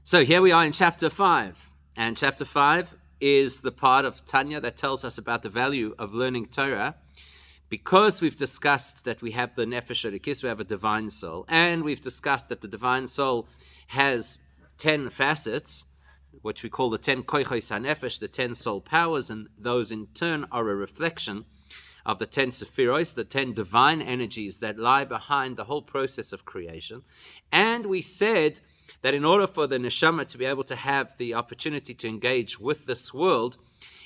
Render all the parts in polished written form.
So here we are in chapter 5, and chapter 5 is the part of Tanya that tells us about the value of learning Torah, because we've discussed that we have the nefesh elikis, we have a divine soul, and we've discussed that the divine soul has 10 facets, which we call the 10 koichos hanefesh, the 10 soul powers, and those in turn are a reflection of the 10 sephiros, the 10 divine energies that lie behind the whole process of creation. And we said that in order for the neshama to be able to have the opportunity to engage with this world,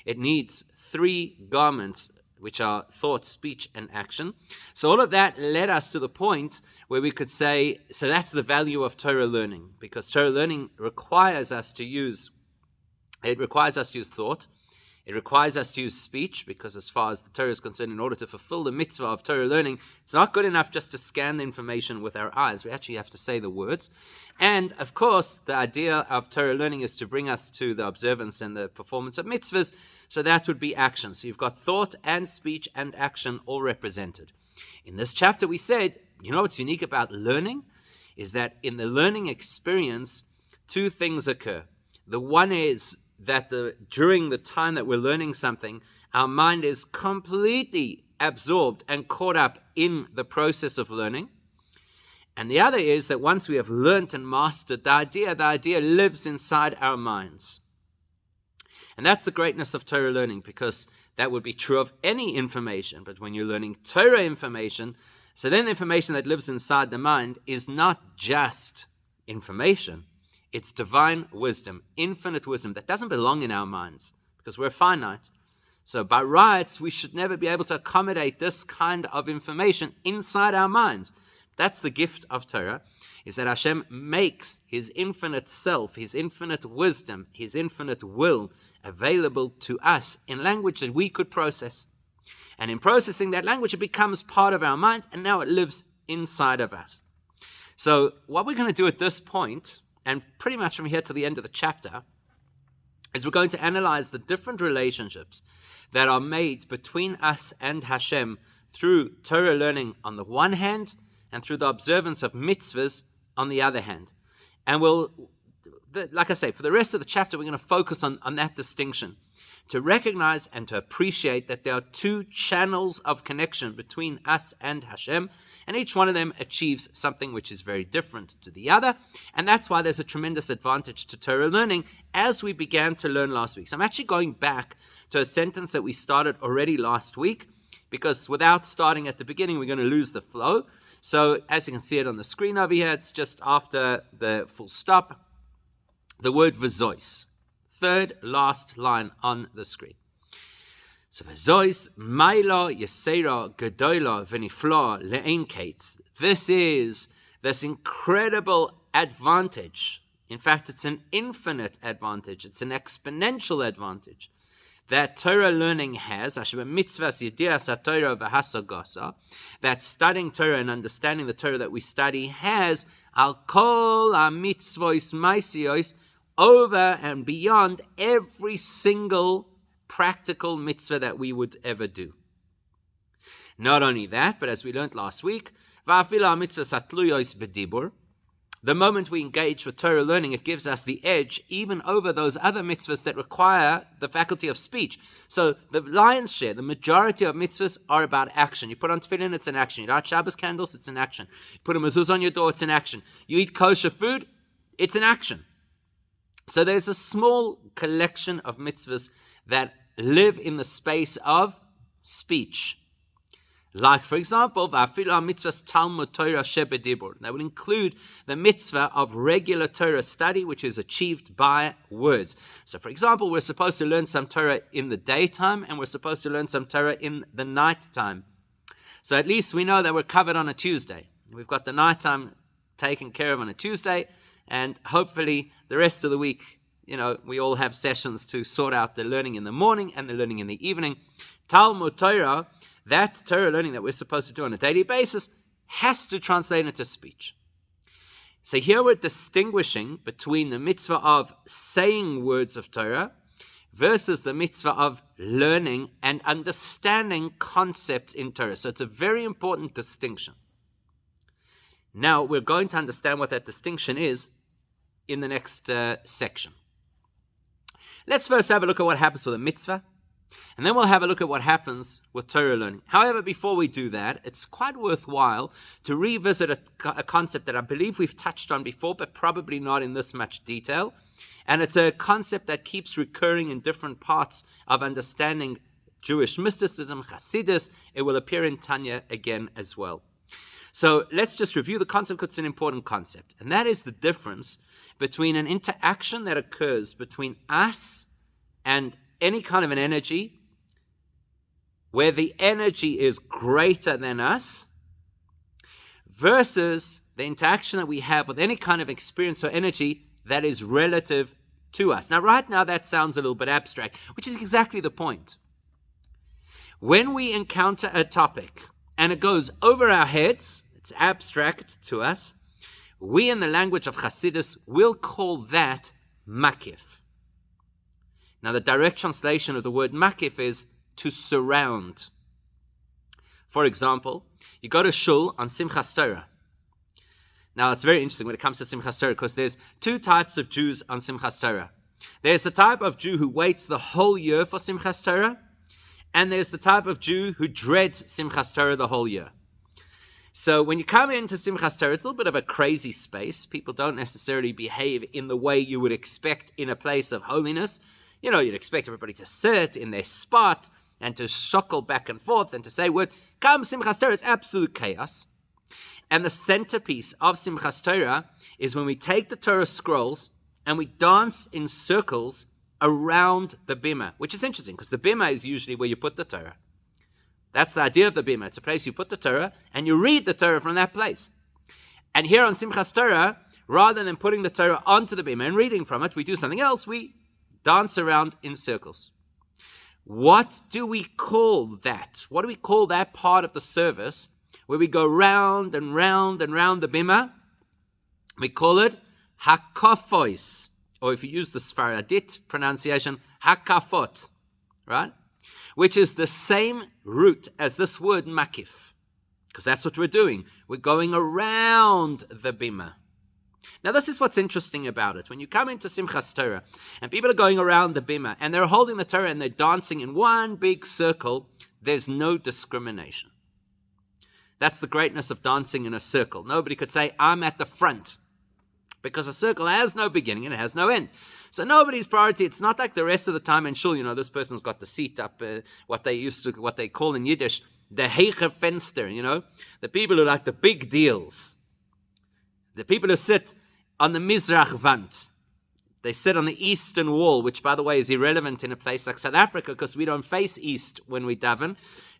it needs 3 garments, which are thought, speech, and action. So all of that led us to the point where we could say, so that's the value of Torah learning, because Torah learning requires us to use thought. It requires us to use speech, because as far as the Torah is concerned, in order to fulfill the mitzvah of Torah learning, it's not good enough just to scan the information with our eyes. We actually have to say the words. And of course, the idea of Torah learning is to bring us to the observance and the performance of mitzvahs. So that would be action. So you've got thought and speech and action all represented. In this chapter, we said, you know what's unique about learning? Is that in the learning experience, 2 things occur. The one is that during the time that we're learning something, our mind is completely absorbed and caught up in the process of learning. And the other is that once we have learnt and mastered the idea lives inside our minds. And that's the greatness of Torah learning, because that would be true of any information. But when you're learning Torah information, so then the information that lives inside the mind is not just information. It's divine wisdom, infinite wisdom that doesn't belong in our minds, because we're finite. So by rights, we should never be able to accommodate this kind of information inside our minds. That's the gift of Torah, is that Hashem makes His infinite self, His infinite wisdom, His infinite will available to us in language that we could process. And in processing that language, it becomes part of our minds, and now it lives inside of us. So what we're going to do at this point, and pretty much from here to the end of the chapter, is we're going to analyze the different relationships that are made between us and Hashem through Torah learning on the one hand, and through the observance of mitzvahs on the other hand. And like I say, for the rest of the chapter, we're going to focus on that distinction, to recognize and to appreciate that there are 2 channels of connection between us and Hashem, and each one of them achieves something which is very different to the other. And that's why there's a tremendous advantage to Torah learning, as we began to learn last week. So I'm actually going back to a sentence that we started already last week, because without starting at the beginning, we're going to lose the flow. So as you can see it on the screen over here, it's just after the full stop, the word v'zois. 3rd last line on the screen. So v'zois maila yesera gedola v'nifla le'ein kates. This is this incredible advantage. In fact, it's an infinite advantage. It's an exponential advantage that Torah learning has, that studying Torah and understanding the Torah that we study has, al kol ha-mitzvos maisios, over and beyond every single practical mitzvah that we would ever do. Not only that, but as we learned last week, the moment we engage with Torah learning, it gives us the edge even over those other mitzvahs that require the faculty of speech. So the lion's share, the majority of mitzvahs are about action. You put on tefillin, it's an action. You light Shabbos candles, it's an action. You put a mezuzah on your door, it's an action. You eat kosher food, it's an action. So there's a small collection of mitzvahs that live in the space of speech. Like, for example, that would include the mitzvah of regular Torah study, which is achieved by words. So, for example, we're supposed to learn some Torah in the daytime, and we're supposed to learn some Torah in the nighttime. So at least we know that we're covered on a Tuesday. We've got the nighttime taken care of on a Tuesday, and hopefully the rest of the week, we all have sessions to sort out the learning in the morning and the learning in the evening. Talmud Torah, that Torah learning that we're supposed to do on a daily basis, has to translate into speech. So here we're distinguishing between the mitzvah of saying words of Torah versus the mitzvah of learning and understanding concepts in Torah. So it's a very important distinction. Now we're going to understand what that distinction is in the next section. Let's first have a look at what happens with a mitzvah, and then we'll have a look at what happens with Torah learning. However, before we do that, it's quite worthwhile to revisit a concept that I believe we've touched on before, but probably not in this much detail. And it's a concept that keeps recurring in different parts of understanding Jewish mysticism, Hasidus. It will appear in Tanya again as well. So let's just review the concept because it's an important concept. And that is the difference between an interaction that occurs between us and any kind of an energy, where the energy is greater than us, versus the interaction that we have with any kind of experience or energy that is relative to us. Now, right now, that sounds a little bit abstract, which is exactly the point. When we encounter a topic and it goes over our heads, it's abstract to us, we in the language of Hasidus will call that makif. Now, the direct translation of the word makif is to surround. For example, you go to shul on Simchas Torah. Now, it's very interesting when it comes to Simchas Torah because there's two types of Jews on Simchas Torah. There's the type of Jew who waits the whole year for Simchas Torah, and there's the type of Jew who dreads Simchas Torah the whole year. So when you come into Simchas Torah, it's a little bit of a crazy space. People don't necessarily behave in the way you would expect in a place of holiness. You know, you'd expect everybody to sit in their spot and to shuckle back and forth and to say, "Word, come Simchas Torah." It's absolute chaos. And the centerpiece of Simchas Torah is when we take the Torah scrolls and we dance in circles around the bima, which is interesting because the bima is usually where you put the Torah. That's the idea of the bima. It's a place you put the Torah and you read the Torah from that place. And here on Simchas Torah, rather than putting the Torah onto the bima and reading from it, we do something else. We dance around in circles. What do we call that? What do we call that part of the service where we go round and round and round the bima? We call it hakafois, or if you use the Sfaradit pronunciation, hakafot, right? Which is the same root as this word makif, because that's what we're doing. We're going around the bima. Now, this is what's interesting about it. When you come into Simchas Torah, and people are going around the bima, and they're holding the Torah, and they're dancing in one big circle, there's no discrimination. That's the greatness of dancing in a circle. Nobody could say, "I'm at the front," because a circle has no beginning and it has no end. So nobody's priority. It's not like the rest of the time in shul, you know, this person's got the seat up, what they call in Yiddish, the heicher Fenster, you know, the people who like the big deals. The people who sit on the Mizrach Wand. They sit on the eastern wall, which, by the way, is irrelevant in a place like South Africa because we don't face east when we daven.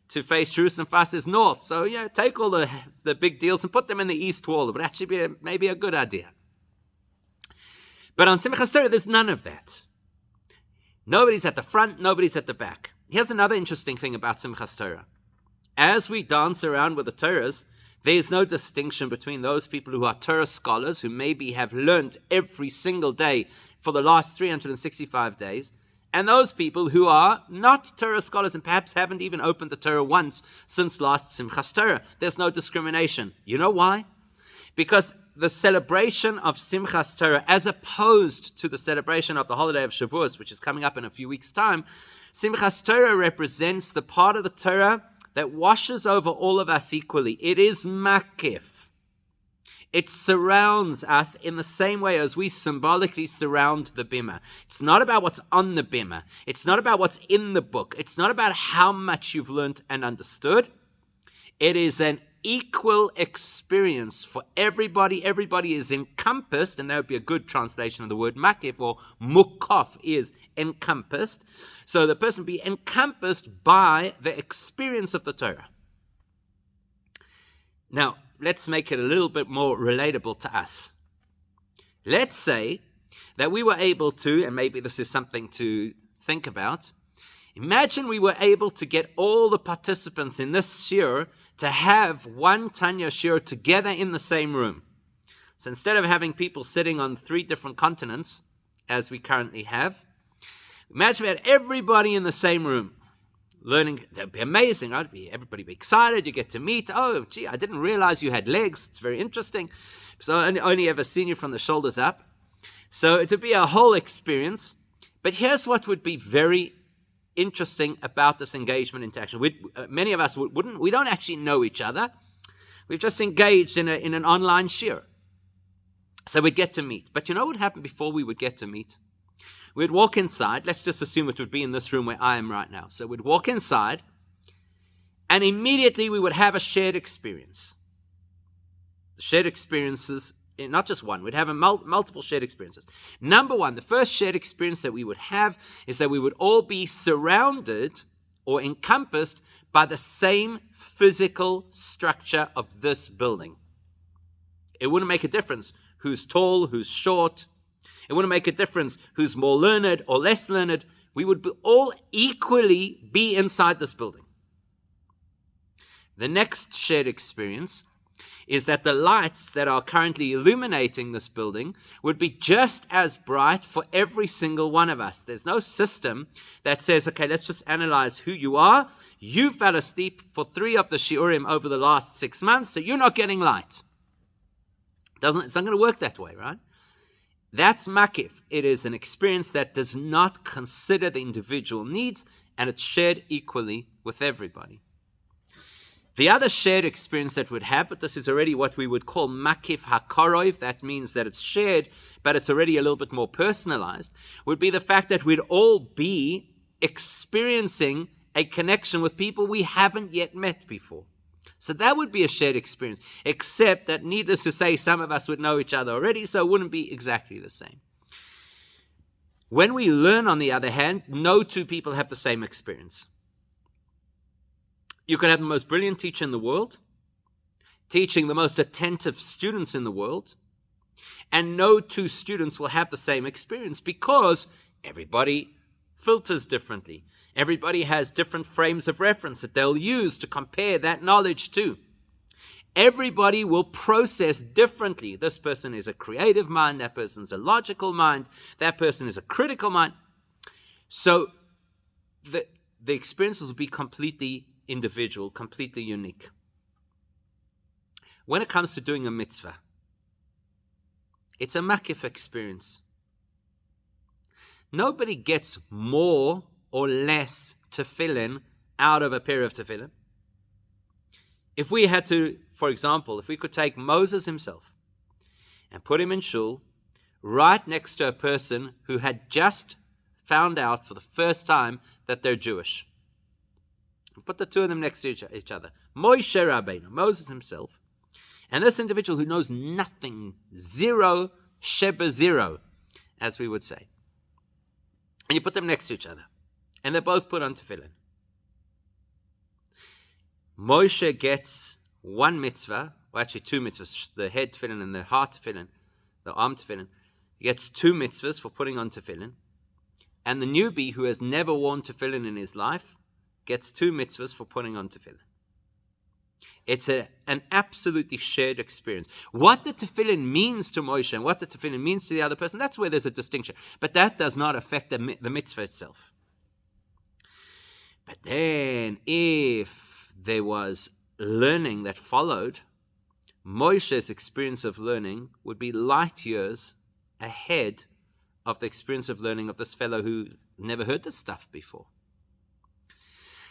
To face Jerusalem fast is north. So, yeah, take all the big deals and put them in the east wall. It would actually be maybe a good idea. But on Simchas Torah, there's none of that. Nobody's at the front, nobody's at the back. Here's another interesting thing about Simchas Torah. As we dance around with the Torahs, there's no distinction between those people who are Torah scholars, who maybe have learned every single day for the last 365 days, and those people who are not Torah scholars and perhaps haven't even opened the Torah once since last Simchas Torah. There's no discrimination. You know why? Because the celebration of Simchas Torah, as opposed to the celebration of the holiday of Shavuos, which is coming up in a few weeks' time, Simchas Torah represents the part of the Torah that washes over all of us equally. It is makif. It surrounds us in the same way as we symbolically surround the bima. It's not about what's on the bima. It's not about what's in the book. It's not about how much you've learned and understood. It is an equal experience for everybody. Everybody is encompassed, and that would be a good translation of the word makif, or mukaf is encompassed. So the person be encompassed by the experience of the Torah. Now, let's make it a little bit more relatable to us. Let's say that we were able to, and maybe this is something to think about, imagine we were able to get all the participants in this shiur to have one Tanya shiur together in the same room. So instead of having people sitting on 3 different continents, as we currently have, imagine we had everybody in the same room. Learning, that'd be amazing, right? Everybody be excited, you get to meet. Oh, gee, I didn't realize you had legs. It's very interesting. So I only ever seen you from the shoulders up. So it would be a whole experience. But here's what would be very interesting about this engagement interaction. Many of us we don't actually know each other. We've just engaged in an online shir. So we'd get to meet. But you know what would happen before we would get to meet? We'd walk inside. Let's just assume it would be in this room where I am right now. So we'd walk inside, and immediately we would have a shared experience. The shared experiences, not just one, we'd have multiple shared experiences. Number one, the first shared experience that we would have is that we would all be surrounded or encompassed by the same physical structure of this building. It wouldn't make a difference who's tall, who's short. It wouldn't make a difference who's more learned or less learned. We would all equally be inside this building. The next shared experience is that the lights that are currently illuminating this building would be just as bright for every single one of us. There's no system that says, okay, let's just analyze who you are. You fell asleep for 3 of the shiurim over the last 6 months, so you're not getting light. It's not going to work that way, right? That's makif. It is an experience that does not consider the individual needs, and it's shared equally with everybody. The other shared experience that we'd have, but this is already what we would call makif hakorov, that means that it's shared, but it's already a little bit more personalized, would be the fact that we'd all be experiencing a connection with people we haven't yet met before. So that would be a shared experience, except that, needless to say, some of us would know each other already, so it wouldn't be exactly the same. When we learn, on the other hand, no two people have the same experience. You could have the most brilliant teacher in the world, teaching the most attentive students in the world, and no two students will have the same experience because everybody filters differently. Everybody has different frames of reference that they'll use to compare that knowledge to. Everybody will process differently. This person is a creative mind, that person's a logical mind, that person is a critical mind. So the experiences will be completely individual, completely unique. When it comes to doing a mitzvah, it's a makif experience. Nobody gets more or less tefillin out of a pair of tefillin. If we had to, for example, if we could take Moses himself and put him in shul right next to a person who had just found out for the first time that they're Jewish, and put the two of them next to each other, Moshe Rabbeinu, Moses himself, and this individual who knows nothing, zero, sheba zero, as we would say, and you put them next to each other, and they both put on tefillin. Moshe gets one mitzvah, or actually 2 mitzvahs, the head tefillin and the heart tefillin, the arm tefillin. He gets 2 mitzvahs for putting on tefillin. And the newbie who has never worn tefillin in his life gets 2 mitzvahs for putting on tefillin. It's an absolutely shared experience. What the tefillin means to Moshe and what the tefillin means to the other person, that's where there's a distinction. But that does not affect the mitzvah itself. But then, if there was learning that followed, Moshe's experience of learning would be light years ahead of the experience of learning of this fellow who never heard this stuff before.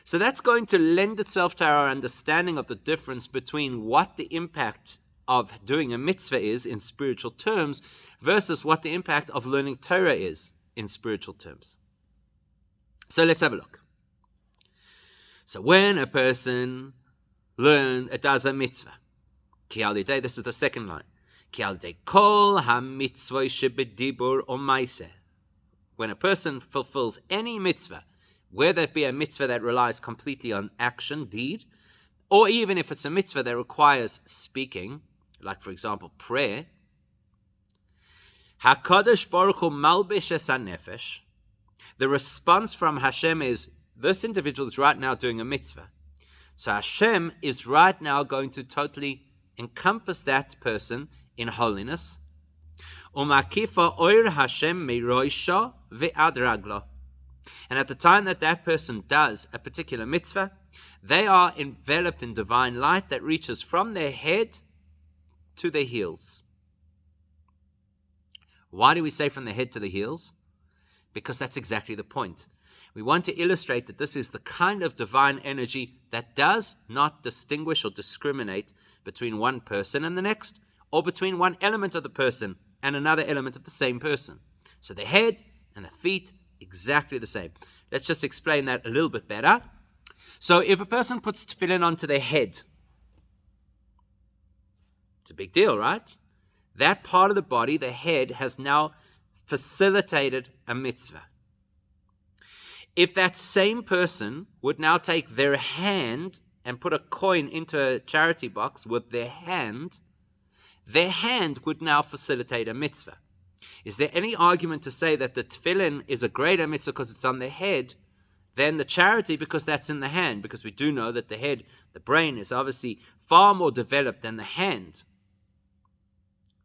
So that's going to lend itself to our understanding of the difference between what the impact of doing a mitzvah is in spiritual terms versus what the impact of learning Torah is in spiritual terms. So let's have a look. So when a person does a mitzvah, ki al yidei, this is the second line, ki al yidei kol ha-mitzvah shebedibur o ma'aseh. When a person fulfills any mitzvah, whether it be a mitzvah that relies completely on action, deed, or even if it's a mitzvah that requires speaking, like for example prayer, HaKadosh Baruch Hu malbish es hanefesh, the response from Hashem is, this individual is right now doing a mitzvah. So Hashem is right now going to totally encompass that person in holiness. Umakifa oir Hashem miroisha ve'ad raglo. And at the time that person does a particular mitzvah, they are enveloped in divine light that reaches from their head to their heels. Why do we say from the head to the heels? Because that's exactly the point. We want to illustrate that this is the kind of divine energy that does not distinguish or discriminate between one person and the next, or between one element of the person and another element of the same person. So the head and the feet, exactly the same. Let's just explain that a little bit better. So if a person puts tefillin onto their head, it's a big deal, right? That part of the body, the head, has now facilitated a mitzvah. If that same person would now take their hand and put a coin into a charity box with their hand would now facilitate a mitzvah. Is there any argument to say that the tefillin is a greater mitzvah because it's on the head than the charity because that's in the hand? Because we do know that the head, the brain, is obviously far more developed than the hand.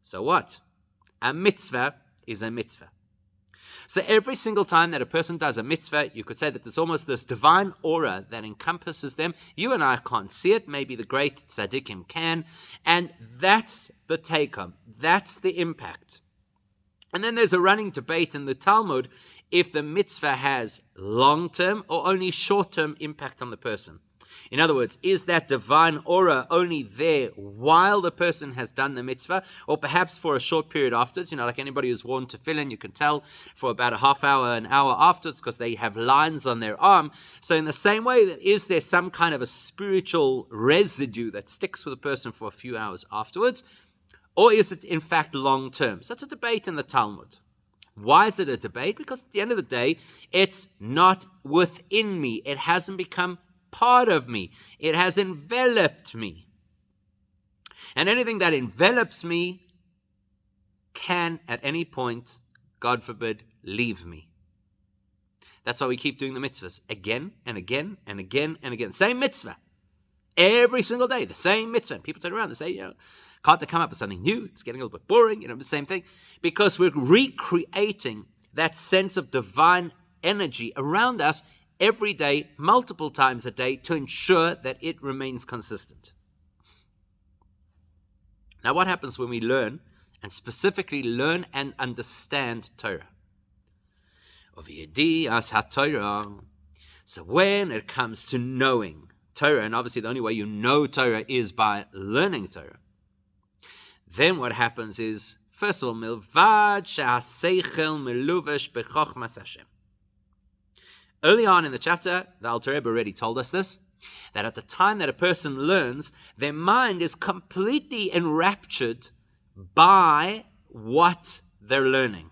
So what? A mitzvah is a mitzvah. So every single time that a person does a mitzvah, you could say that there's almost this divine aura that encompasses them. You and I can't see it. Maybe the great tzaddikim can. And that's the take-home. That's the impact. And then there's a running debate in the Talmud if the mitzvah has long-term or only short-term impact on the person. In other words, is that divine aura only there while the person has done the mitzvah, or perhaps for a short period afterwards? Like anybody who's worn tefillin, you can tell for about a half hour, an hour afterwards, because they have lines on their arm. So in the same way, is there some kind of a spiritual residue that sticks with a person for a few hours afterwards? Or is it in fact long-term? So it's a debate in the Talmud. Why is it a debate? Because at the end of the day, it's not within me. It hasn't become part of me. It has enveloped me. And anything that envelops me can at any point, God forbid, leave me. That's why we keep doing the mitzvahs again and again and again and again. Same mitzvah. Every single day, the same mitzvah. And people turn around and say, can't they come up with something new? It's getting a little bit boring, the same thing. Because we're recreating that sense of divine energy around us every day, multiple times a day, to ensure that it remains consistent. Now, what happens when we learn, and specifically learn and understand Torah? So when it comes to knowing Torah, and obviously the only way you know Torah is by learning Torah, then what happens is, first of all, milvad she'aseichel meluvesh bechochmas Hashem. Early on in the chapter, the Alter Rebbe already told us this, that at the time that a person learns, their mind is completely enraptured by what they're learning.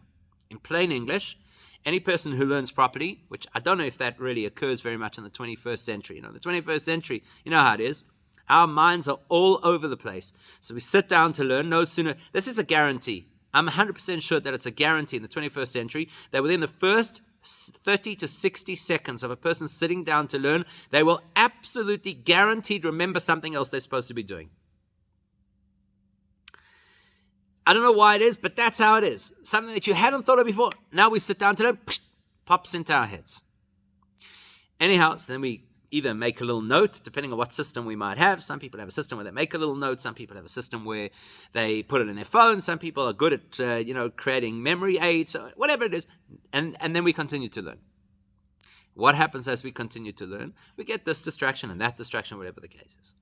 In plain English, any person who learns properly, which I don't know if that really occurs very much in the 21st century. The 21st century, you know how it is. Our minds are all over the place. So we sit down to learn. No sooner, this is a guarantee. I'm 100% sure that it's a guarantee in the 21st century that within the first 30 to 60 seconds of a person sitting down to learn, they will absolutely guaranteed remember something else they're supposed to be doing. I don't know why it is, but that's how it is. Something that you hadn't thought of before. Now we sit down to learn, pops into our heads. Anyhow, so then we either make a little note, depending on what system we might have. Some people have a system where they make a little note. Some people have a system where they put it in their phone. Some people are good at, creating memory aids, whatever it is. And then we continue to learn. What happens as we continue to learn? We get this distraction and that distraction, whatever the case is.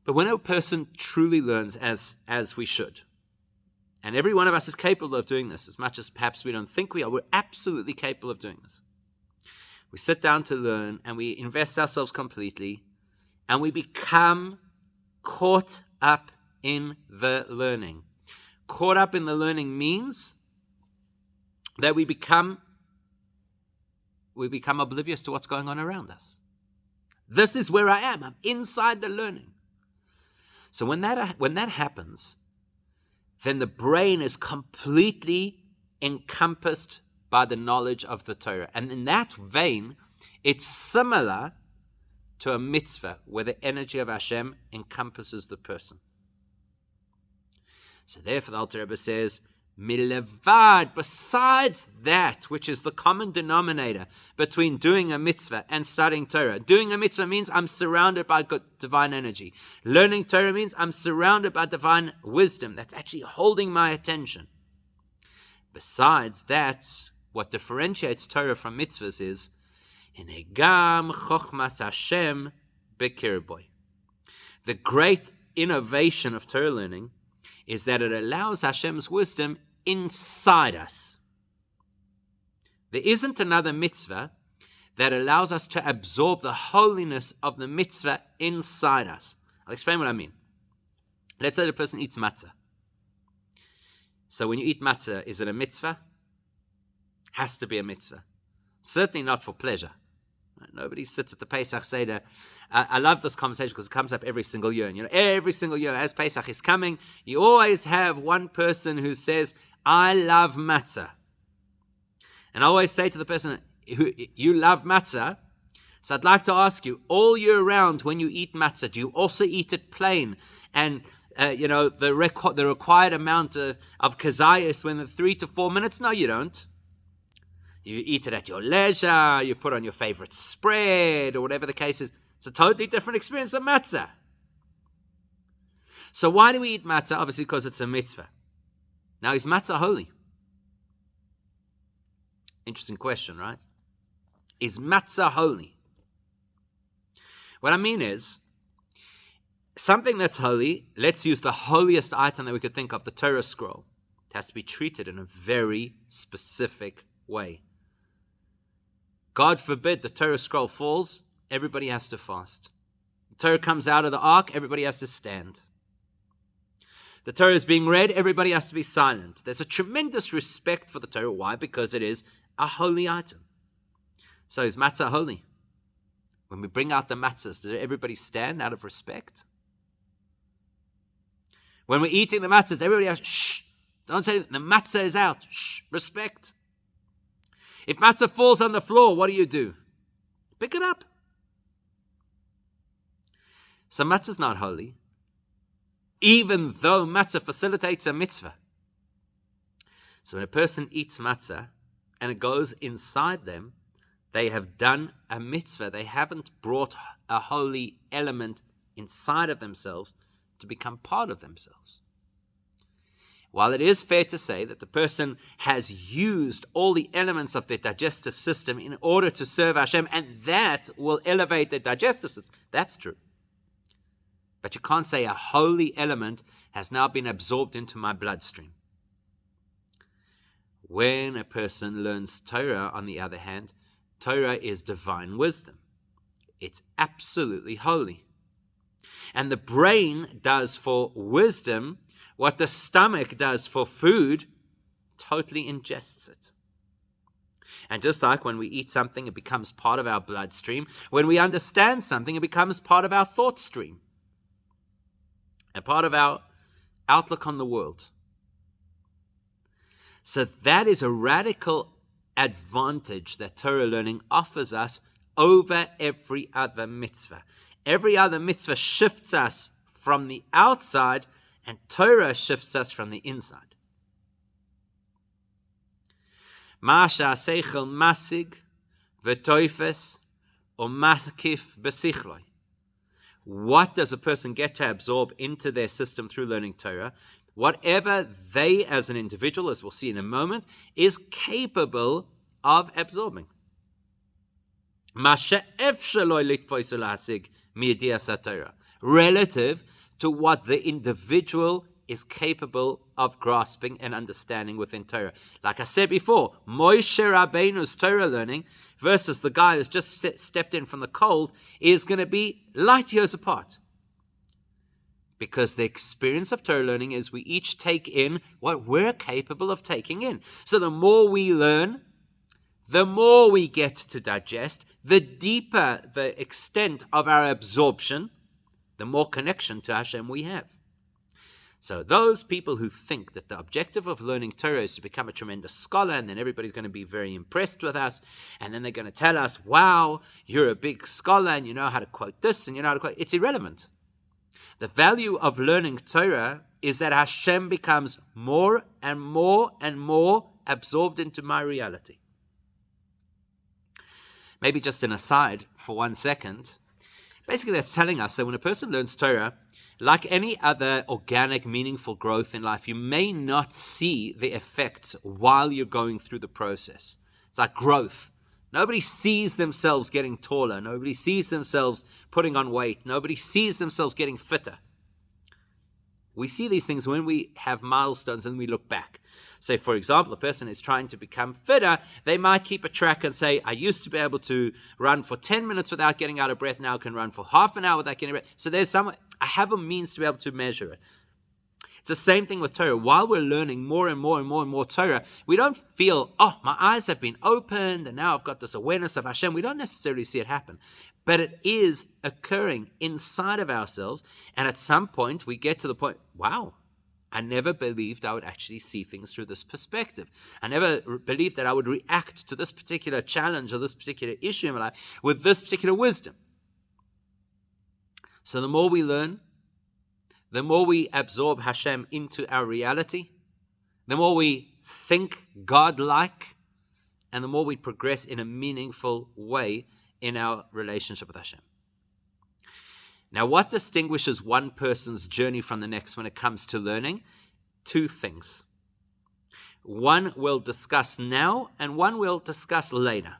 But when a person truly learns as we should, and every one of us is capable of doing this, as much as perhaps we don't think we are, we're absolutely capable of doing this. We sit down to learn and we invest ourselves completely and we become caught up in the learning. Caught up in the learning means that we become oblivious to what's going on around us. This is where I am. I'm inside the learning. So when that happens, then the brain is completely encompassed by the knowledge of the Torah. And in that vein, it's similar to a mitzvah where the energy of Hashem encompasses the person. So therefore the Alter Rebbe says, Milevad, besides that, which is the common denominator between doing a mitzvah and studying Torah. Doing a mitzvah means I'm surrounded by divine energy. Learning Torah means I'm surrounded by divine wisdom that's actually holding my attention. Besides that, what differentiates Torah from mitzvahs is Hinegam chochmas Hashem bekirboy. The great innovation of Torah learning is that it allows Hashem's wisdom inside us. There isn't another mitzvah that allows us to absorb the holiness of the mitzvah inside us. I'll explain what I mean. Let's say the person eats matzah. So when you eat matzah, is it a mitzvah? Has to be a mitzvah. Certainly not for pleasure. Nobody sits at the Pesach Seder. I love this conversation because it comes up every single year. And every single year as Pesach is coming, you always have one person who says, I love matzah. And I always say to the person, you love matzah, so I'd like to ask you, all year round when you eat matzah, do you also eat it plain? And the required amount of kazayas when 3 to 4 minutes? No, you don't. You eat it at your leisure, you put on your favorite spread, or whatever the case is. It's a totally different experience of matzah. So why do we eat matzah? Obviously because it's a mitzvah. Now, is matzah holy? Interesting question, right? Is matzah holy? What I mean is, something that's holy, let's use the holiest item that we could think of, the Torah scroll. It has to be treated in a very specific way. God forbid the Torah scroll falls, everybody has to fast. The Torah comes out of the ark, everybody has to stand. The Torah is being read, everybody has to be silent. There's a tremendous respect for the Torah. Why? Because it is a holy item. So is matzah holy? When we bring out the matzahs, does everybody stand out of respect? When we're eating the matzahs, everybody has, shh, don't say the matzah is out, shh, respect. If matzah falls on the floor, what do? Pick it up. So matzah is not holy, even though matzah facilitates a mitzvah. So when a person eats matzah and it goes inside them, they have done a mitzvah. They haven't brought a holy element inside of themselves to become part of themselves. While it is fair to say that the person has used all the elements of their digestive system in order to serve Hashem, and that will elevate their digestive system, that's true. But you can't say a holy element has now been absorbed into my bloodstream. When a person learns Torah, on the other hand, Torah is divine wisdom. It's absolutely holy. And the brain does for wisdom what the stomach does for food, totally ingests it. And just like when we eat something, it becomes part of our bloodstream. When we understand something, it becomes part of our thought stream. And part of our outlook on the world. So that is a radical advantage that Torah learning offers us over every other mitzvah. Every other mitzvah shifts us from the outside, and Torah shifts us from the inside. Masha seichel masig v'toifes or maskif b'sichloi. What does a person get to absorb into their system through learning Torah? Whatever they as an individual, as we'll see in a moment, is capable of absorbing. Relative to what the individual is capable of grasping and understanding within Torah. Like I said before, Moshe Rabbeinu's Torah learning versus the guy who's just stepped in from the cold is going to be light years apart. Because the experience of Torah learning is we each take in what we're capable of taking in. So the more we learn, the more we get to digest, the deeper the extent of our absorption, the more connection to Hashem we have. So those people who think that the objective of learning Torah is to become a tremendous scholar, and then everybody's going to be very impressed with us, and then they're going to tell us, wow, you're a big scholar, and you know how to quote this, and you know how to quote... It's irrelevant. The value of learning Torah is that Hashem becomes more and more and more absorbed into my reality. Maybe just an aside for 1 second. Basically, that's telling us that when a person learns Torah, Like any other organic, meaningful growth in life, you may not see the effects while you're going through the process. It's like growth. Nobody sees themselves getting taller. Nobody sees themselves putting on weight. Nobody sees themselves getting fitter. We see these things when we have milestones and we look back. Say, for example, a person is trying to become fitter. They might keep a track and say, I used to be able to run for 10 minutes without getting out of breath. Now I can run for half an hour without getting out of breath. So I have a means to be able to measure it. It's the same thing with Torah. While we're learning more and more and more and more Torah, we don't feel, oh, my eyes have been opened and now I've got this awareness of Hashem. We don't necessarily see it happen. But it is occurring inside of ourselves. And at some point, we get to the point, wow, I never believed I would actually see things through this perspective. I never believed that I would react to this particular challenge or this particular issue in my life with this particular wisdom. So the more we learn, the more we absorb Hashem into our reality, the more we think God-like, and the more we progress in a meaningful way in our relationship with Hashem. Now, what distinguishes one person's journey from the next when it comes to learning? Two things. One we'll discuss now, and one we'll discuss later.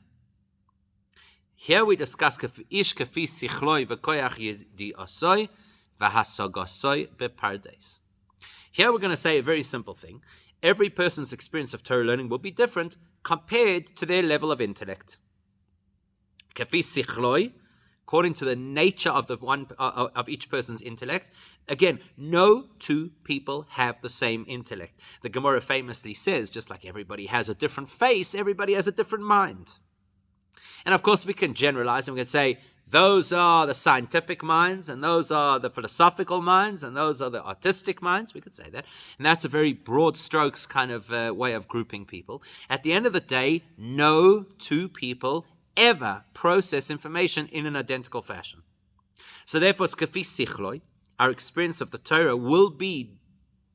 Here we discuss ish kafi sichloi v'koyach yedi'asoi v'hasagasoi bepardes. Here we're going to say a very simple thing. Every person's experience of Torah learning will be different compared to their level of intellect. Kafi sichloi, according to the nature of of each person's intellect. Again, no two people have the same intellect. The Gomorrah famously says, just like everybody has a different face, everybody has a different mind. And of course, we can generalize and we can say, those are the scientific minds, and those are the philosophical minds, and those are the artistic minds. We could say that. And that's a very broad strokes kind of way of grouping people. At the end of the day, no two people ever process information in an identical fashion. So therefore, it's kafi sichloi. Our experience of the Torah will be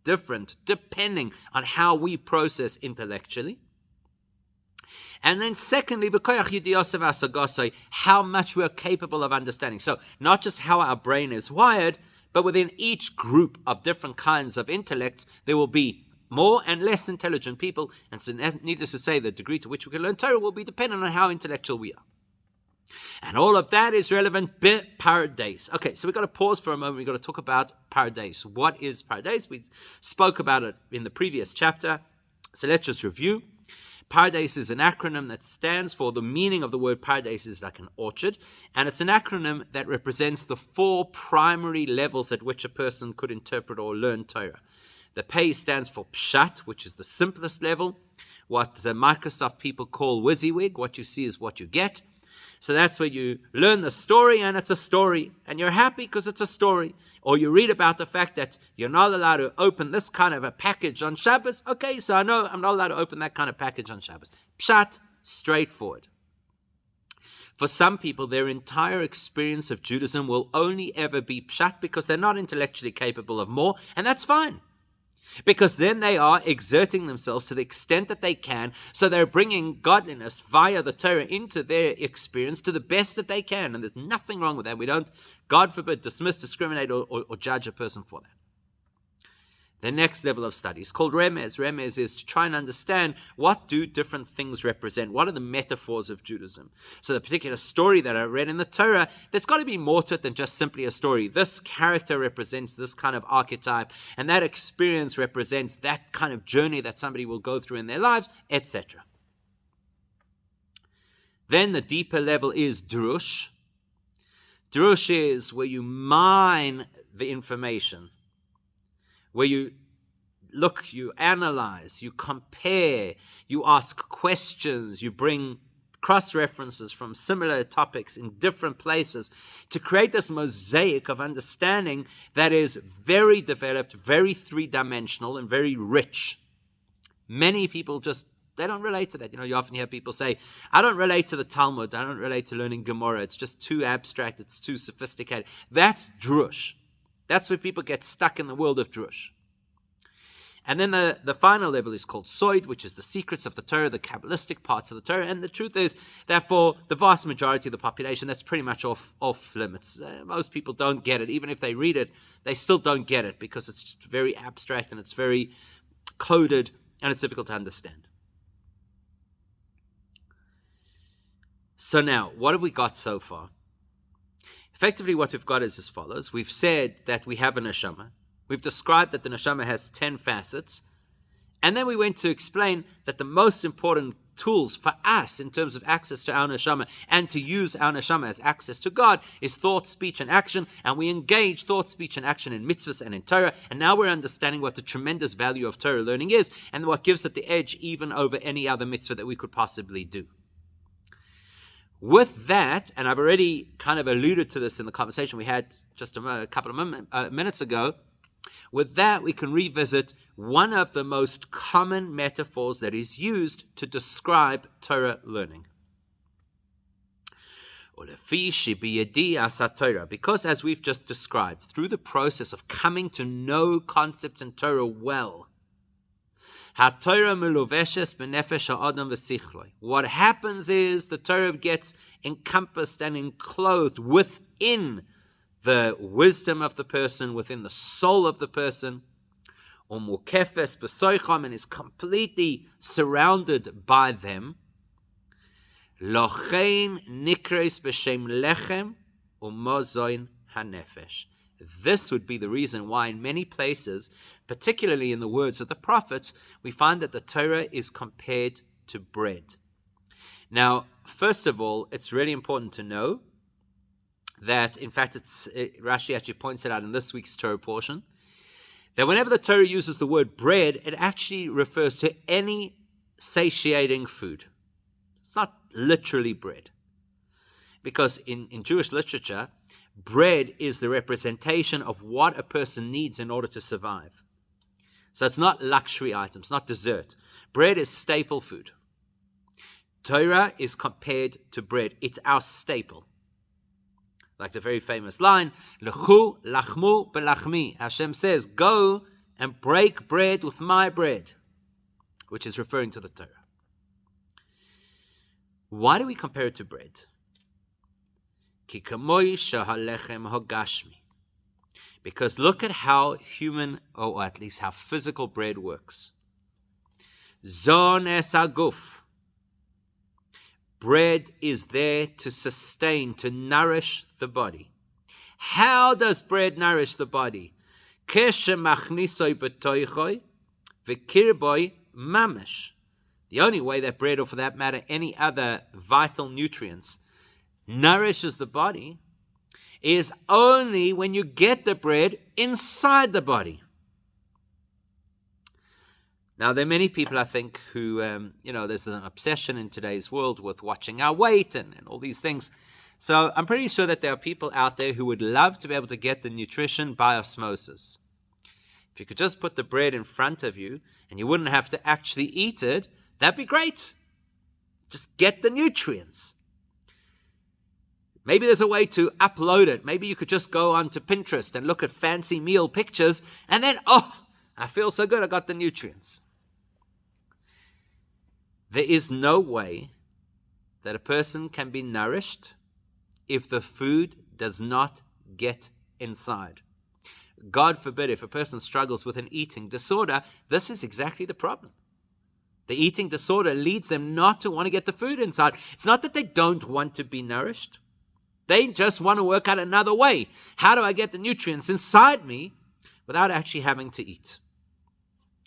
different depending on how we process intellectually. And then secondly, how much we're capable of understanding. So not just how our brain is wired, but within each group of different kinds of intellects, there will be more and less intelligent people. And so needless to say, the degree to which we can learn Torah will be dependent on how intellectual we are. And all of that is relevant pardes. Okay, so we've got to pause for a moment. We've got to talk about pardes. What is pardes? We spoke about it in the previous chapter. So let's just review. Pardes is an acronym that stands for, the meaning of the word pardes is like an orchard, and it's an acronym that represents the four primary levels at which a person could interpret or learn Torah. The P stands for Pshat, which is the simplest level, what the Microsoft people call WYSIWYG, what you see is what you get. So that's where you learn the story, and it's a story, and you're happy because it's a story. Or you read about the fact that you're not allowed to open this kind of a package on Shabbos. Okay, so I know I'm not allowed to open that kind of package on Shabbos. Pshat, straightforward. For some people, their entire experience of Judaism will only ever be Pshat because they're not intellectually capable of more, and that's fine. Because then they are exerting themselves to the extent that they can, so they're bringing godliness via the Torah into their experience to the best that they can, and there's nothing wrong with that. We don't, God forbid, dismiss, discriminate, or judge a person for that. The next level of study is called Remez. Remez is to try and understand, what do different things represent? What are the metaphors of Judaism? So the particular story that I read in the Torah, there's got to be more to it than just simply a story. This character represents this kind of archetype, and that experience represents that kind of journey that somebody will go through in their lives, etc. Then the deeper level is Durush. Durush is where you mine the information, where you look, you analyze, you compare, you ask questions, you bring cross-references from similar topics in different places to create this mosaic of understanding that is very developed, very three-dimensional, and very rich. Many people they don't relate to that. You often hear people say, I don't relate to the Talmud, I don't relate to learning Gomorrah, it's just too abstract, it's too sophisticated. That's Durush. That's where people get stuck in the world of Durush. And then the final level is called Soid, which is the secrets of the Torah, the Kabbalistic parts of the Torah. And the truth is that for the vast majority of the population, that's pretty much off limits. Most people don't get it. Even if they read it, they still don't get it because it's just very abstract and it's very coded and it's difficult to understand. So now, what have we got so far? Effectively, what we've got is as follows. We've said that we have a neshama. We've described that the neshama has 10 facets. And then we went to explain that the most important tools for us in terms of access to our neshama and to use our neshama as access to God is thought, speech, and action. And we engage thought, speech, and action in mitzvahs and in Torah. And now we're understanding what the tremendous value of Torah learning is and what gives it the edge even over any other mitzvah that we could possibly do. With that, and I've already kind of alluded to this in the conversation we had just a couple of minutes ago, with that we can revisit one of the most common metaphors that is used to describe Torah learning. Because as we've just described, through the process of coming to know concepts in Torah well, what happens is the Torah gets encompassed and enclosed within the wisdom of the person, within the soul of the person, and is completely surrounded by them. This would be the reason why in many places, particularly in the words of the prophets, we find that the Torah is compared to bread. Now, first of all, it's really important to know that, in fact, Rashi actually points it out in this week's Torah portion, that whenever the Torah uses the word bread, it actually refers to any satiating food. It's not literally bread. Because in Jewish literature, bread is the representation of what a person needs in order to survive. So it's not luxury items, not dessert. Bread is staple food. Torah is compared to bread. It's our staple. Like the very famous line, Lechu lachmu belachmi. Hashem says, go and break bread with my bread, which is referring to the Torah. Why do we compare it to bread? Because look at how human, or at least how physical bread works. Zon es aguf. Bread is there to sustain, to nourish the body. How does bread nourish the body? The only way that bread, or for that matter, any other vital nutrients, nourishes the body is only when you get the bread inside the body. Now, there are many people, I think, who, there's an obsession in today's world with watching our weight and all these things. So I'm pretty sure that there are people out there who would love to be able to get the nutrition by osmosis. If you could just put the bread in front of you and you wouldn't have to actually eat it, that'd be great. Just get the nutrients. Maybe there's a way to upload it. Maybe you could just go onto Pinterest and look at fancy meal pictures and then, I feel so good, I got the nutrients. There is no way that a person can be nourished if the food does not get inside. God forbid, if a person struggles with an eating disorder, this is exactly the problem. The eating disorder leads them not to want to get the food inside. It's not that they don't want to be nourished. They just want to work out another way. How do I get the nutrients inside me without actually having to eat?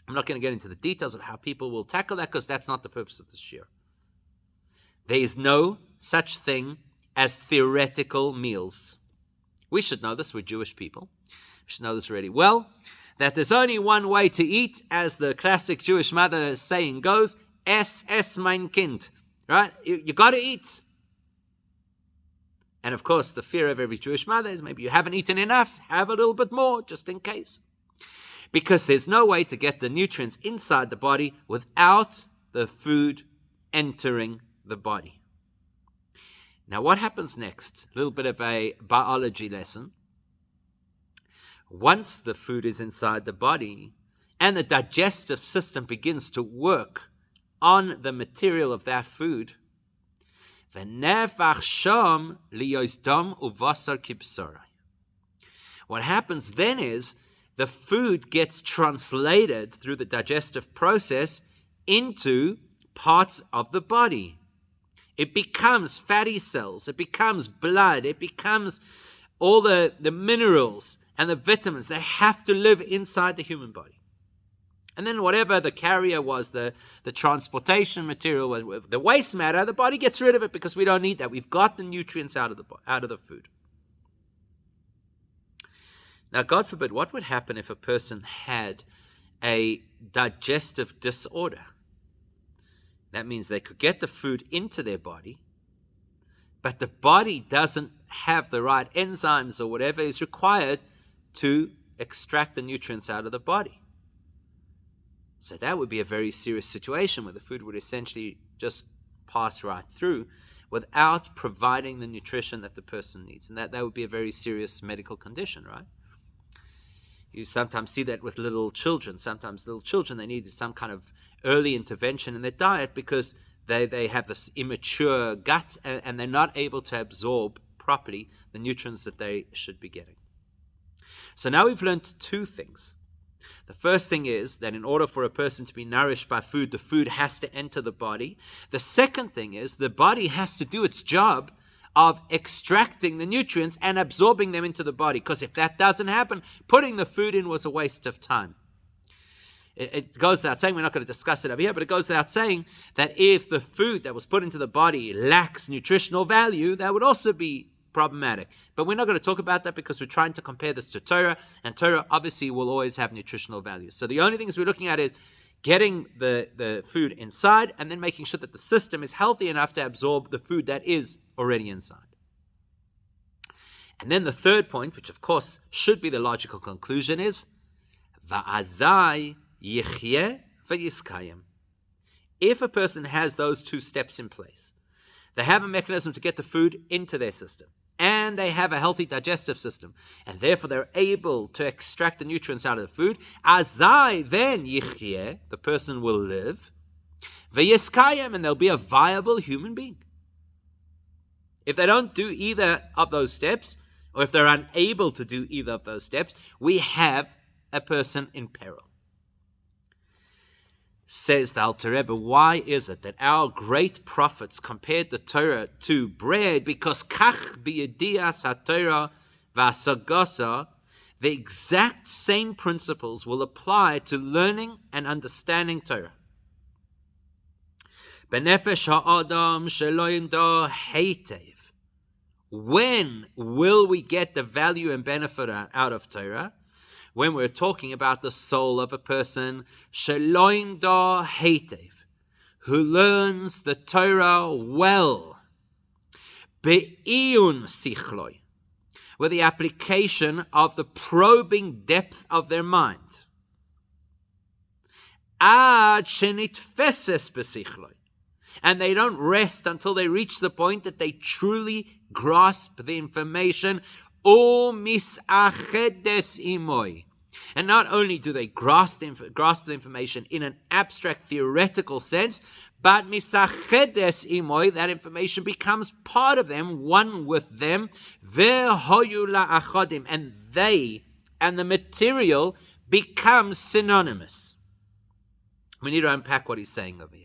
I'm not going to get into the details of how people will tackle that because that's not the purpose of this shiur. There is no such thing as theoretical meals. We should know this. We're Jewish people. We should know this really well. That there's only one way to eat, as the classic Jewish mother saying goes, es mein Kind. Right? You got to eat. And of course, the fear of every Jewish mother is maybe you haven't eaten enough, have a little bit more, just in case. Because there's no way to get the nutrients inside the body without the food entering the body. Now, what happens next? A little bit of a biology lesson. Once the food is inside the body, and the digestive system begins to work on the material of that food, what happens then is the food gets translated through the digestive process into parts of the body. It becomes fatty cells, it becomes blood, it becomes all the minerals and the vitamins that have to live inside the human body. And then whatever the carrier was, the transportation material, the waste matter, the body gets rid of it because we don't need that. We've got the nutrients out of the food. Now, God forbid, what would happen if a person had a digestive disorder? That means they could get the food into their body, but the body doesn't have the right enzymes or whatever is required to extract the nutrients out of the body. So that would be a very serious situation where the food would essentially just pass right through without providing the nutrition that the person needs. And that would be a very serious medical condition, right? You sometimes see that with little children. Sometimes little children, they need some kind of early intervention in their diet because they have this immature gut and they're not able to absorb properly the nutrients that they should be getting. So now we've learned two things. The first thing is that in order for a person to be nourished by food, the food has to enter the body. The second thing is the body has to do its job of extracting the nutrients and absorbing them into the body. Because if that doesn't happen, putting the food in was a waste of time. It goes without saying, we're not going to discuss it over here, but it goes without saying that if the food that was put into the body lacks nutritional value, that would also be problematic. But we're not going to talk about that because we're trying to compare this to Torah, and Torah obviously will always have nutritional value. So the only things we're looking at is getting the food inside and then making sure that the system is healthy enough to absorb the food that is already inside. And then the third point, which of course should be the logical conclusion, is Va'azai yichyeh v'yiskayim. If a person has those two steps in place, they have a mechanism to get the food into their system, and they have a healthy digestive system, and therefore they're able to extract the nutrients out of the food, azai, then yichyeh, the person will live, v'yiskayim, and they'll be a viable human being. If they don't do either of those steps, or if they're unable to do either of those steps, we have a person in peril. Says the Alter Rebbe, why is it that our great prophets compared the Torah to bread? Because kach b'yedias haTorah v'asagasa, the exact same principles will apply to learning and understanding Torah. Benefesh ha'adam shelo yimda heitev. When will we get the value and benefit out of Torah? When we're talking about the soul of a person, shelo yimda heitev, who learns the Torah well, be'iyun sichloi, with the application of the probing depth of their mind, ad shenitfeses besichloi, and they don't rest until they reach the point that they truly grasp the information, o misachedes imoi. And not only do they grasp the information in an abstract theoretical sense, but misachedes imoi, that information becomes part of them, one with them, ve'hoyu la'achodim, and they and the material become synonymous. We need to unpack what he's saying over here.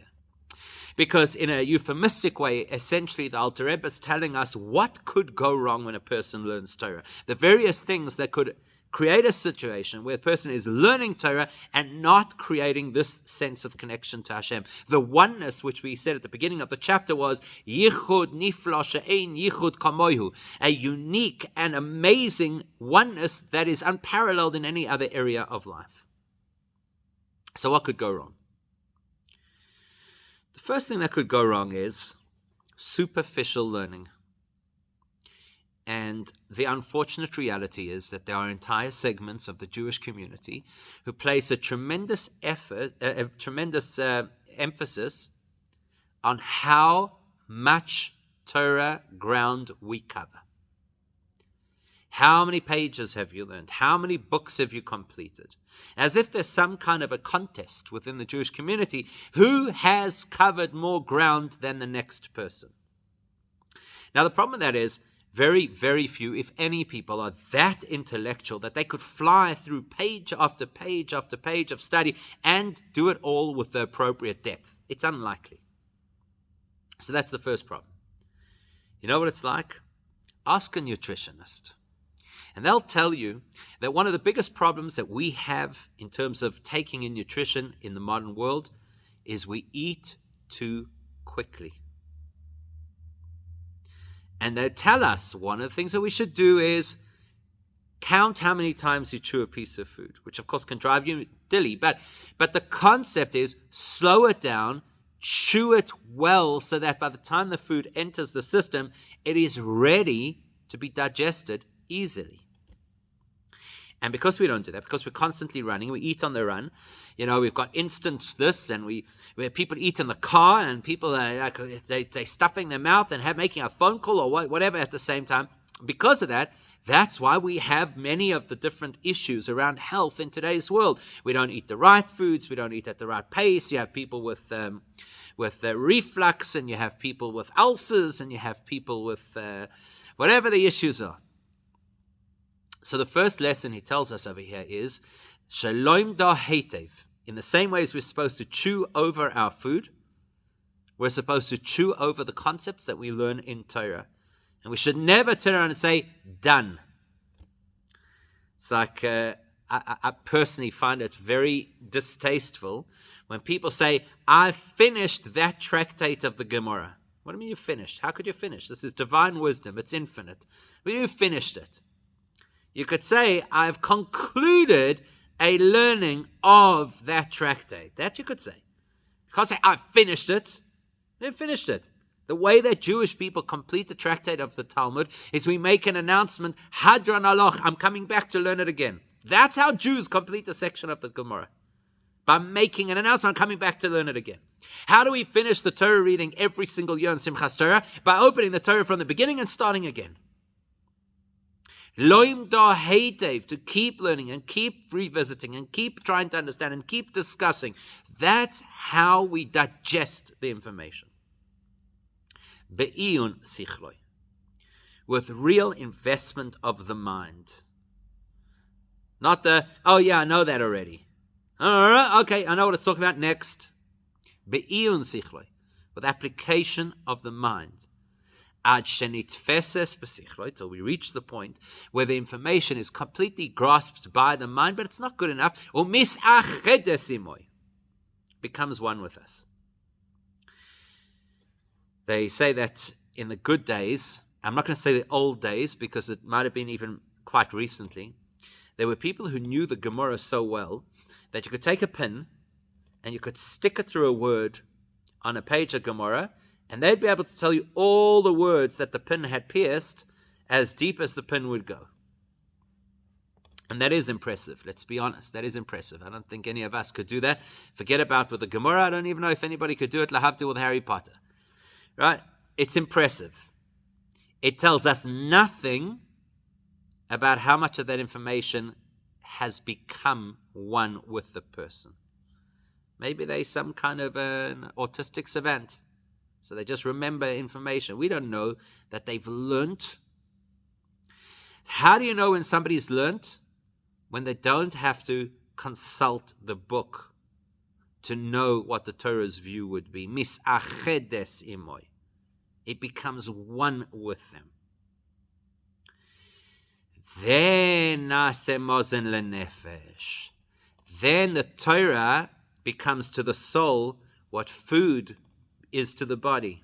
Because in a euphemistic way, essentially the Alter Rebbe is telling us what could go wrong when a person learns Torah. The various things that could create a situation where a person is learning Torah and not creating this sense of connection to Hashem. The oneness, which we said at the beginning of the chapter, was yichud nifla she'ein yichud kamoihu, a unique and amazing oneness that is unparalleled in any other area of life. So what could go wrong? The first thing that could go wrong is superficial learning. And the unfortunate reality is that there are entire segments of the Jewish community who place a tremendous emphasis on how much Torah ground we cover. How many pages have you learned? How many books have you completed? As if there's some kind of a contest within the Jewish community. Who has covered more ground than the next person? Now, the problem with that is very, very few, if any, people are that intellectual that they could fly through page after page after page of study and do it all with the appropriate depth. It's unlikely. So that's the first problem. You know what it's like? Ask a nutritionist. And they'll tell you that one of the biggest problems that we have in terms of taking in nutrition in the modern world is we eat too quickly. And they tell us one of the things that we should do is count how many times you chew a piece of food, which of course can drive you dilly. But the concept is slow it down, chew it well so that by the time the food enters the system, it is ready to be digested easily. And because we don't do that, because we're constantly running, we eat on the run. You know, we've got instant this, and where people eat in the car, and people are like they stuffing their mouth and making a phone call or whatever at the same time. Because of that, that's why we have many of the different issues around health in today's world. We don't eat the right foods, we don't eat at the right pace. You have people with reflux, and you have people with ulcers, and you have people with whatever the issues are. So the first lesson he tells us over here is Shalom da heitev. In the same way as we're supposed to chew over our food, we're supposed to chew over the concepts that we learn in Torah. And we should never turn around and say, done. It's like, I personally find it very distasteful when people say, I finished that tractate of the Gomorrah. What do you mean you finished? How could you finish? This is divine wisdom. It's infinite. What do you mean you finished it? You could say, I've concluded a learning of that tractate. That you could say. You can't say, I finished it. They finished it. The way that Jewish people complete the tractate of the Talmud is we make an announcement, Hadran Aloch, I'm coming back to learn it again. That's how Jews complete a section of the Gomorrah. By making an announcement, I'm coming back to learn it again. How do we finish the Torah reading every single year in Simchas Torah? By opening the Torah from the beginning and starting again. Loim da heitev, to keep learning and keep revisiting and keep trying to understand and keep discussing. That's how we digest the information. Be'iyun sichloi, with real investment of the mind. Not the, oh yeah, I know that already. Okay, I know what it's talking about next. Be'iyun sichloi, with application of the mind. Ad shenitfeses b'sichloi, till we reach the point where the information is completely grasped by the mind, but it's not good enough. Umis'achedes imoi, becomes one with us. They say that in the good days, I'm not going to say the old days because it might have been even quite recently, there were people who knew the Gomorrah so well that you could take a pin and you could stick it through a word on a page of Gomorrah, and they'd be able to tell you all the words that the pin had pierced as deep as the pin would go. And that is impressive. Let's be honest. That is impressive. I don't think any of us could do that. Forget about with the Gomorrah. I don't even know if anybody could do it. Lahavdil with Harry Potter. Right? It's impressive. It tells us nothing about how much of that information has become one with the person. Maybe they're some kind of an autistic savant. So they just remember information. We don't know that they've learnt. How do you know when somebody's learnt? When they don't have to consult the book to know what the Torah's view would be. Mis'achedes imoi. It becomes one with them. Then nase mozen lenefesh. Then the Torah becomes to the soul what food is to the body.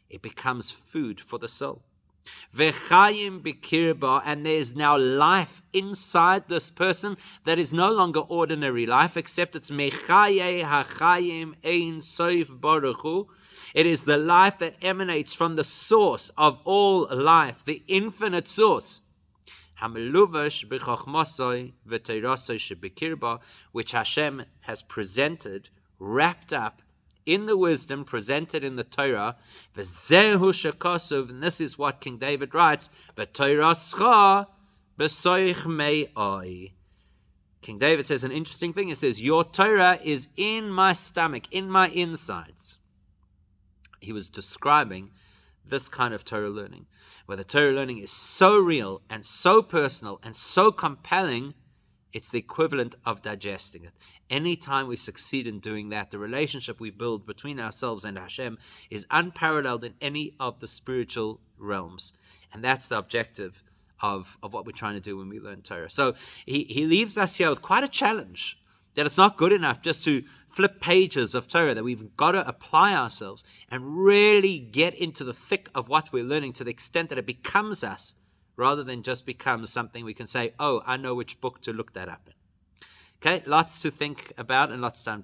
It becomes food for the soul. V'chayim b'kirba, and there's now life inside this person that is no longer ordinary life, except it's mechaye hachayim ein soif baruch hu. It is the life that emanates from the source of all life, the infinite source. Hameluvash b'chochmasoi v'teirasoi shebekirba, which Hashem has presented, wrapped up in the wisdom presented in the Torah. V'zehu shekasuv, and this is what King David writes, v'toirascha B'soich me'oi. King David says an interesting thing. He says, your Torah is in my stomach, in my insides. He was describing this kind of Torah learning, where the Torah learning is so real and so personal and so compelling, it's the equivalent of digesting it. Anytime we succeed in doing that, the relationship we build between ourselves and Hashem is unparalleled in any of the spiritual realms. And that's the objective of what we're trying to do when we learn Torah. So he leaves us here with quite a challenge, that it's not good enough just to flip pages of Torah, that we've got to apply ourselves and really get into the thick of what we're learning to the extent that it becomes us, rather than just becomes something we can say, oh, I know which book to look that up in. Okay, lots to think about and lots to unpack.